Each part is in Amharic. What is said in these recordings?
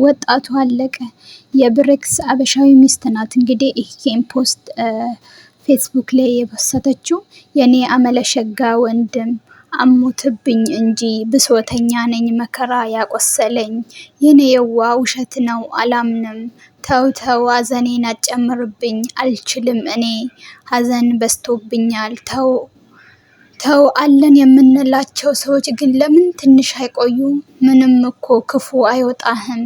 ወጣቱ አለቀ የብሬክስ አበሻዊ ሚስት ናት። እንግዲህ ይሄን ፖስት ፌስቡክ ላይ የፖስተችው የኔ አመለሸጋ ወንድም አሞትብኝ እንጂ ብሶተኛ ነኝ መከራ ያቆሰለኝ የኔ የዋ ውሸት ነው አላምንም ተው ተው ሐዘኔን አጨምርብኝ አልችልም እኔ ሐዘን በዝቶብኛል ተው ተው አለን የምንላቸው ሰዎች ግን ለምን ትንሽ አይቆዩም? ምንም እኮ ክፉ አይወጣህም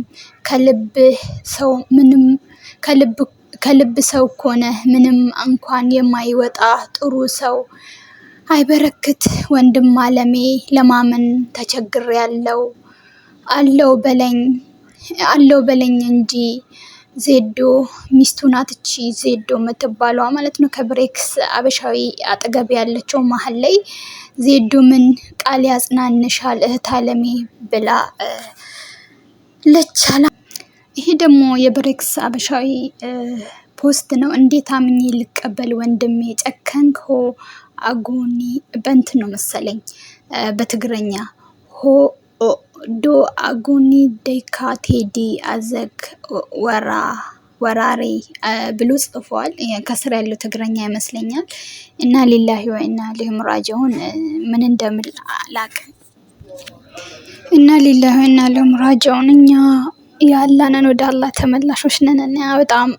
ከልብህ ሰው ምንም ከልብ ሰው እኮ ነህ ምንም እንኳን የማይወጣ ጥሩ ሰው አይበረክት ወንድም አለሜ ለማመን ተቸግሬያለሁ አለው በለኝ እንጂ ዜዶ ሚስቱ ናት እቺ ዜዶ የምትባለዋ ማለት ነው። ከብሬክስ አበሻዊ አጠገብ ያለችው መሀል ላይ ዜዶ ምን ቃል ያጽናንሻል እህት አለሜ ብላ ለቻላ። ይሄ ደግሞ የብሬክስ አበሻዊ ፖስት ነው። እንዴት አምኜ ልቀበል ወንድሜ ጨከንክ ሆ አጎኒ በእንትን ነው መሰለኝ በትግረኛ ሆ ዶ አጎኒ ዴካ ቴዲ አዘክ ወራሬ ብሎ ጽፏል። ከስር ያለው ትግረኛ ይመስለኛል። እና ሊላሂ ወኢና ኢለይሂ ራጂዑን ምን እንደምል አላቅም። እና ሊላሂ ወኢና ኢለይሂ ራጂዑን እኛ የአላህ ነን ወደ አላህ ተመላሾች ነን። እና በጣም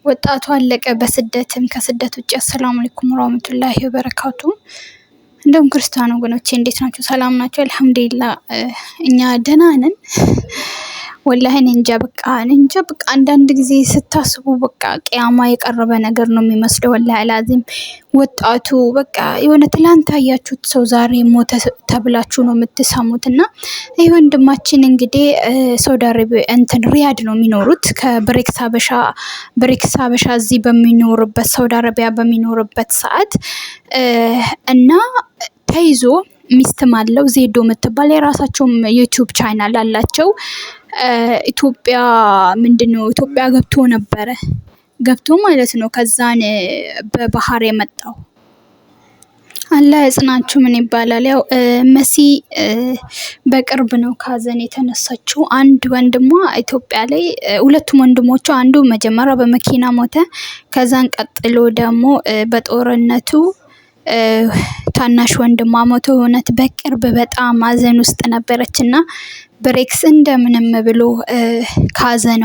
ወጣቱ አለቀ በስደትም ከስደት ውጭ። አሰላሙ አለይኩም ወራህመቱላሂ ወበረካቱ። እንደውም ክርስቲያን ወገኖቼ እንዴት ናችሁ? ሰላም ናችሁ? አልሐምዱሊላህ እኛ ደህና ነን። ወላሂ እንጃ በቃ አንዳንድ ጊዜ ስታስቡ በቃ ቅያማ የቀረበ ነገር ነው የሚመስለው። ወላሂ አላዚም ወጣቱ በቃ የሆነ ትላንት ያያችሁት ሰው ዛሬ ሞተ ተብላችሁ ነው የምትሰሙት። እና ይህ ወንድማችን እንግዲህ ሳውዲ አረቢያ እንትን ሪያድ ነው የሚኖሩት ከብሬክስ ሀበሻ እዚህ በሚኖርበት ሳውዲ አረቢያ በሚኖርበት ሰዓት እና ተይዞ ሚስትም አለው ዜዶ የምትባል የራሳቸውም ዩቲዩብ ቻናል አላቸው። ኢትዮጵያ ገብቶ ማለት ነው። ከዛን በባህር የመጣው አላህ ያጽናችሁ ምን ይባላል። ያው መሲ በቅርብ ነው ከሀዘን የተነሳችው። አንድ ወንድሟ ኢትዮጵያ ላይ ሁለቱም ወንድሞቿ አንዱ መጀመሪያ በመኪና ሞተ። ከዛን ቀጥሎ ደግሞ በጦርነቱ ታናሽ ወንድሟ ሞተ። እውነት በቅርብ በጣም ሀዘን ውስጥ ነበረችና ብሬክስ እንደምንም ብሎ ከሀዘኗ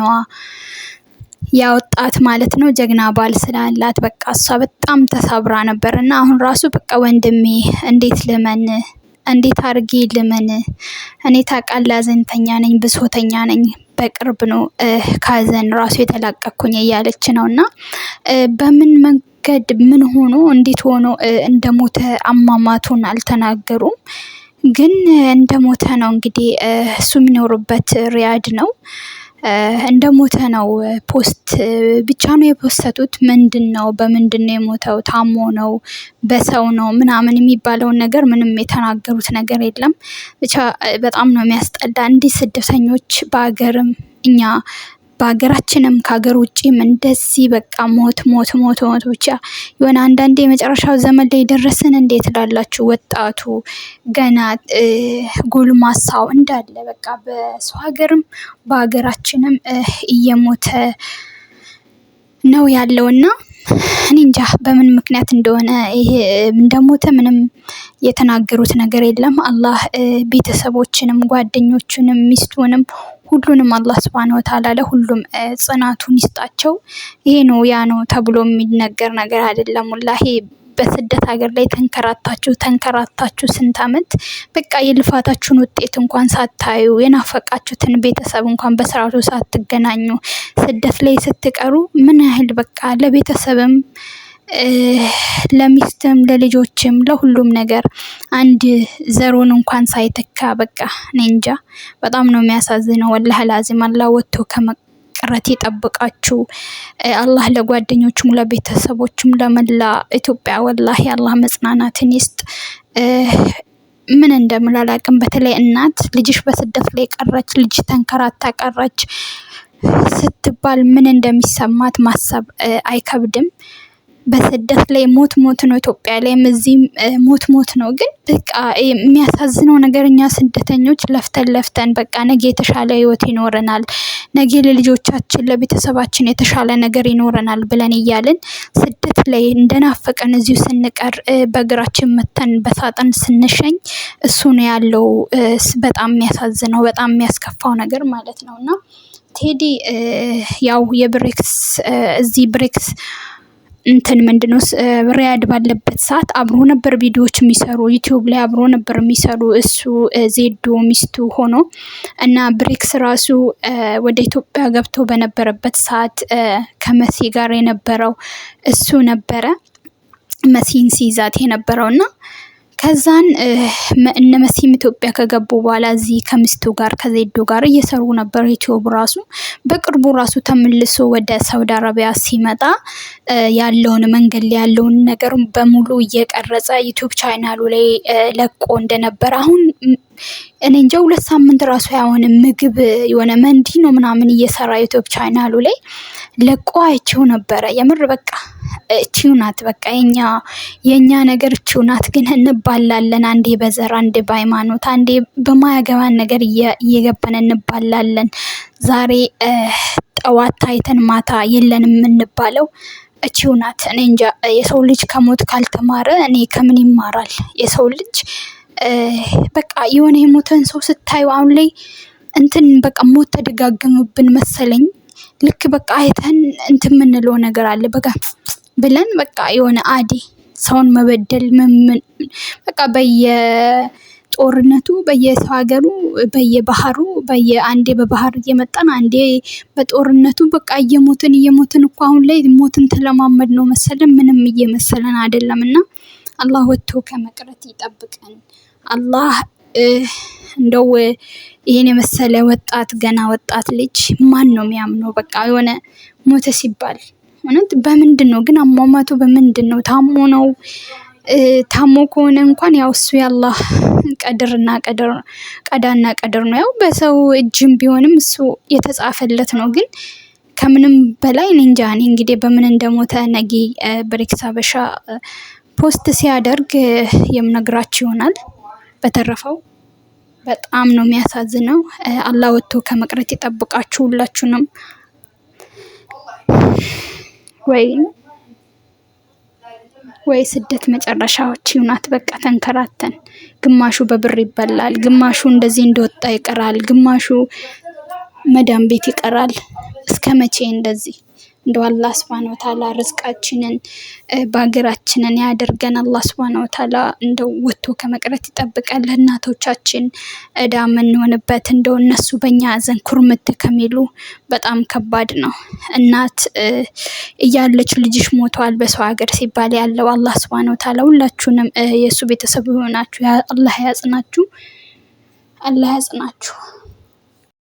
ያወጣት ማለት ነው። ጀግና ባል ስላላት በቃ እሷ በጣም ተሳብራ ነበርና አሁን ራሱ በቃ ወንድሜ እንዴት አድርጌ ልመን እኔ ታውቃለህ ሀዘንተኛ ነኝ ብሶተኛ ነኝ በቅርብ ነው ከሀዘን ራሱ የተላቀኩኝ እያለች ነውና በምን መንገድ ምን ሆኖ እንዴት ሆኖ እንደሞተ አሟሟቱን አልተናገሩም። ግን እንደሞተ ነው እንግዲህ እሱ የሚኖርበት ሪያድ ነው። እንደሞተ ነው ፖስት ብቻ ነው የፖስተቱት። በምንድን ነው የሞተው? ታሞ ነው በሰው ነው ምናምን የሚባለውን ነገር ምንም የተናገሩት ነገር የለም። ብቻ በጣም ነው የሚያስጠላ። እንዲህ ስደተኞች በሀገርም እኛ በሀገራችንም ከሀገር ውጭም እንደዚህ በቃ ሞት ብቻ የሆነ አንዳንዴ የመጨረሻው ዘመን ላይ ደረስን እንዴት ላላችሁ ወጣቱ ገና ጎልማሳው እንዳለ በቃ በሰው ሀገርም በሀገራችንም እየሞተ ነው ያለውና እኔ እንጃ በምን ምክንያት እንደሆነ ይሄ እንደሞተ ምንም የተናገሩት ነገር የለም። አላህ ቤተሰቦችንም ጓደኞቹንም ሚስቱንም ሁሉንም አላህ ሱብሃነሁ ወተዓላ ለሁሉም ጽናቱን ይስጣቸው። ይሄ ነው ያ ነው ተብሎ የሚነገር ነገር አይደለም። ወላሂ በስደት ሀገር ላይ ተንከራታችሁ ስንት አመት በቃ የልፋታችሁን ውጤት እንኳን ሳታዩ የናፈቃችሁትን ቤተሰብ እንኳን በስርዓቱ ሳትገናኙ ስደት ላይ ስትቀሩ ምን ያህል በቃ ለቤተሰብም ለሚስትም ለልጆችም ለሁሉም ነገር አንድ ዘሩን እንኳን ሳይተካ በቃ እኔ እንጃ በጣም ነው የሚያሳዝነው። ወላሂ ላዚም አላህ ወጥቶ ከመቅረት ይጠብቃችሁ። አላህ ለጓደኞቹም ለቤተሰቦቹም ለመላ ኢትዮጵያ ወላሂ አላህ መጽናናትን ይስጥ። ምን እንደምል አላውቅም። በተለይ እናት ልጅሽ በስደት ላይ ቀረች፣ ልጅ ተንከራታ ቀረች ስትባል ምን እንደሚሰማት ማሰብ አይከብድም። በስደት ላይ ሞት ነው። ኢትዮጵያ ላይም እዚህም ሞት ነው። ግን በቃ የሚያሳዝነው ነገር እኛ ስደተኞች ለፍተን በቃ ነገ የተሻለ ህይወት ይኖረናል፣ ነገ ለልጆቻችን ለቤተሰባችን የተሻለ ነገር ይኖረናል ብለን እያልን ስደት ላይ እንደናፈቀን እዚሁ ስንቀር በእግራችን መተን በሳጥን ስንሸኝ እሱ ነው ያለው በጣም የሚያሳዝነው በጣም የሚያስከፋው ነገር ማለት ነውና ቴዲ ያው የብሬክስ እዚህ ብሬክስ እንትን ምንድነው ሪያድ ባለበት ሰዓት አብሮ ነበር ቪዲዮዎች የሚሰሩ ዩቲዩብ ላይ አብሮ ነበር የሚሰሩ እሱ ዜዶ ሚስቱ ሆኖ እና ብሬክስ ራሱ ወደ ኢትዮጵያ ገብቶ በነበረበት ሰዓት ከመሲ ጋር የነበረው እሱ ነበረ መሲን ሲይዛት የነበረውና ከዛን እነ መሲም ኢትዮጵያ ከገቡ በኋላ እዚህ ከሚስቱ ጋር ከዜዶ ጋር እየሰሩ ነበር ዩቲዩብ ራሱ በቅርቡ ራሱ ተመልሶ ወደ ሳውዲ አረቢያ ሲመጣ ያለውን መንገድ ላይ ያለውን ነገር በሙሉ እየቀረጸ ዩቲዩብ ቻናሉ ላይ ለቆ እንደነበር አሁን እኔ እንጃ 2 ሳምንት ራሱ ያውን ምግብ የሆነ መንዲ ነው ምናምን እየሰራ ዩቲዩብ ቻናሉ ላይ ለቆ አይቼው ነበር የምር በቃ እቺው ናት በቃ የኛ ነገር እቺው ናት ግን እንባላለን አንዴ በዘር አንዴ በሃይማኖት አንዴ በማያገባን ነገር እየገባን እንባላለን ዛሬ ጠዋት ታይተን ማታ የለንም እንባለው እቺው ናት እኔ እንጃ የሰው ልጅ ከሞት ካልተማረ እኔ ከምን ይማራል የሰው ልጅ በቃ የሆነ የሞተን ሰው ስታዩ አሁን ላይ እንትን በቃ ሞት ተደጋገመብን መሰለኝ ልክ በቃ አይተን እንትን ምንለው ነገር አለ በቃ ብለን በቃ የሆነ አዲ ሰውን መበደል በቃ በየጦርነቱ በየሀገሩ በየባህሩ በየአንዴ በባህር እየመጣን አንዴ በጦርነቱ በቃ እየሞትን እኮ አሁን ላይ ሞትን ተለማመድ ነው መሰለን ምንም እየመሰለን አይደለምና አላህ ወጥቶ ከመቅረት ይጠብቀን አላህ እንደው ይሄን የመሰለ ወጣት ገና ወጣት ልጅ ማን ነው የሚያምነው በቃ የሆነ ሞተ ሲባል ማለት በምንድነው ግን አሟሟቱ በምንድነው ታሞ ነው ታሞ ከሆነ እንኳን ያው እሱ ያላህ ቀዳና ቀደር ነው ያው በሰው እጅም ቢሆንም እሱ የተጻፈለት ነው ግን ከምንም በላይ እንጃ እኔ እንግዲህ በምን እንደሞተ ነጊ ብሬክስ ሀበሻ ፖስት ሲያደርግ የምነግራችሁ ይሆናል በተረፈው በጣም ነው የሚያሳዝነው አላህ ወጥቶ ከመቅረት ይጠብቃችሁ ሁላችሁንም ወይ ስደት መጨረሻዎች ይሁናት በቃ ተንከራተን ግማሹ በብር ይበላል ግማሹ እንደዚህ እንደወጣ ይቀራል ግማሹ መዳም ቤት ይቀራል እስከመቼ እንደዚህ እንደው አላህ Subhanahu Wa Ta'ala ርዝቃችንን ባገራችንን ያደርገን አላህ Subhanahu Wa Ta'ala እንደው ወጥቶ ከመቅረት ይጠብቀን ለእናቶቻችን እዳምን ሆነበት እንደው እነሱ በእኛ ዘን ኩርምት ከሚሉ በጣም ከባድ ነው እናት እያለች ልጅሽ ሞቷል በሰው ሀገር ሲባል ያለው አላህ Subhanahu Wa Ta'ala ሁላችሁንም የሱ ቤተሰብ ሆናችሁ አላህ ያጽናችሁ